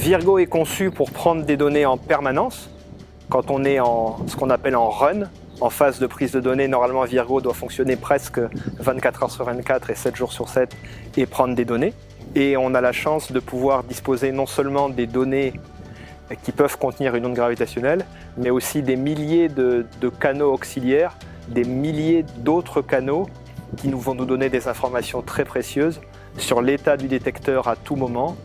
Virgo est conçu pour prendre des données en permanence. Quand on est en ce qu'on appelle en run, en phase de prise de données, normalement Virgo doit fonctionner presque 24 heures sur 24 et 7 jours sur 7 et prendre des données. Et on a la chance de pouvoir disposer non seulement des données qui peuvent contenir une onde gravitationnelle, mais aussi des milliers de canaux auxiliaires, des milliers d'autres canaux qui vont nous donner des informations très précieuses sur l'état du détecteur à tout moment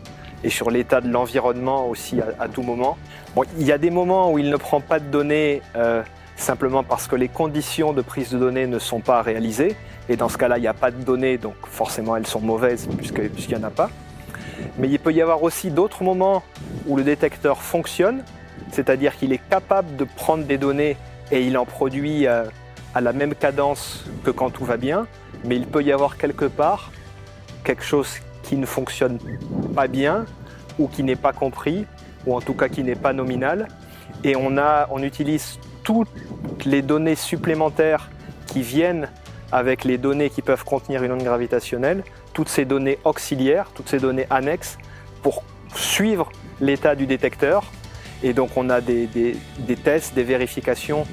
et sur l'état de l'environnement aussi à tout moment. Bon, il y a des moments où il ne prend pas de données simplement parce que les conditions de prise de données ne sont pas réalisées. Et dans ce cas-là, il n'y a pas de données, donc forcément elles sont mauvaises puisqu'il n'y en a pas. Mais il peut y avoir aussi d'autres moments où le détecteur fonctionne, c'est-à-dire qu'il est capable de prendre des données et il en produit à la même cadence que quand tout va bien, mais il peut y avoir quelque part quelque chose qui ne fonctionne pas bien ou qui n'est pas compris, ou en tout cas qui n'est pas nominal. Et on utilise toutes les données supplémentaires qui viennent avec les données qui peuvent contenir une onde gravitationnelle, toutes ces données auxiliaires, toutes ces données annexes pour suivre l'état du détecteur. Et donc on a des tests, des vérifications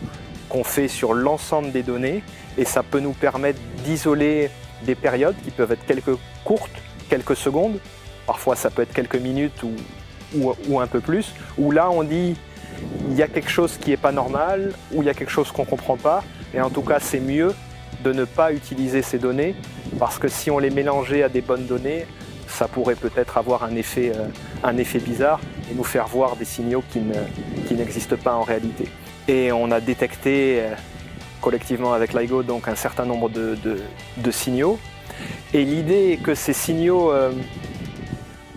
qu'on fait sur l'ensemble des données et ça peut nous permettre d'isoler des périodes qui peuvent être courtes, quelques secondes, parfois ça peut être quelques minutes ou un peu plus, où là on dit il y a quelque chose qui n'est pas normal, ou il y a quelque chose qu'on ne comprend pas, et en tout cas c'est mieux de ne pas utiliser ces données, parce que si on les mélangeait à des bonnes données, ça pourrait peut-être avoir un effet bizarre et nous faire voir des signaux qui n'existent pas en réalité. Et on a détecté collectivement avec LIGO donc un certain nombre de signaux, et l'idée est que ces signaux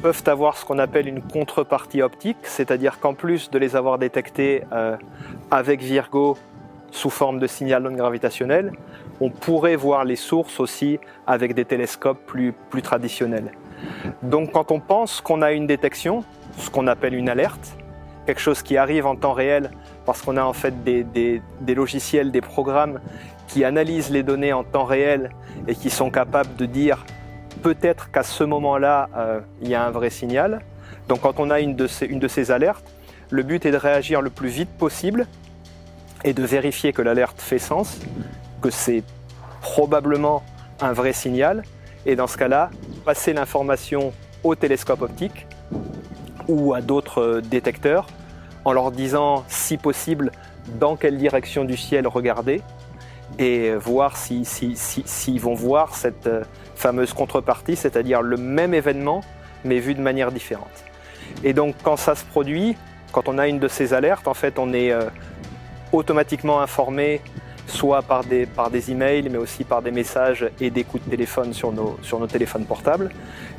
peuvent avoir ce qu'on appelle une contrepartie optique, c'est-à-dire qu'en plus de les avoir détectés avec Virgo sous forme de signal d'onde gravitationnelle, on pourrait voir les sources aussi avec des télescopes plus traditionnels. Donc quand on pense qu'on a une détection, ce qu'on appelle une alerte, quelque chose qui arrive en temps réel parce qu'on a en fait des logiciels, des programmes qui analysent les données en temps réel et qui sont capables de dire peut-être qu'à ce moment-là, il y a un vrai signal. Donc quand on a une de ces alertes, le but est de réagir le plus vite possible et de vérifier que l'alerte fait sens, que c'est probablement un vrai signal, et dans ce cas-là, passer l'information au télescope optique ou à d'autres détecteurs en leur disant, si possible, dans quelle direction du ciel regarder et voir s'ils vont voir cette fameuse contrepartie, c'est-à-dire le même événement, mais vu de manière différente. Et donc, quand ça se produit, quand on a une de ces alertes, en fait, on est automatiquement informé, soit par des emails, mais aussi par des messages et des coups de téléphone sur nos téléphones portables.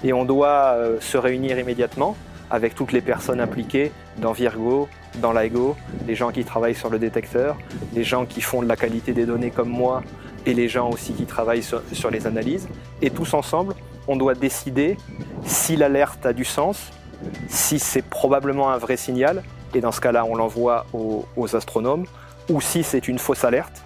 Et on doit se réunir immédiatement avec toutes les personnes impliquées dans Virgo, dans LIGO, les gens qui travaillent sur le détecteur, les gens qui font de la qualité des données comme moi, et les gens aussi qui travaillent sur les analyses. Et tous ensemble, on doit décider si l'alerte a du sens, si c'est probablement un vrai signal, et dans ce cas-là, on l'envoie aux astronomes, ou si c'est une fausse alerte,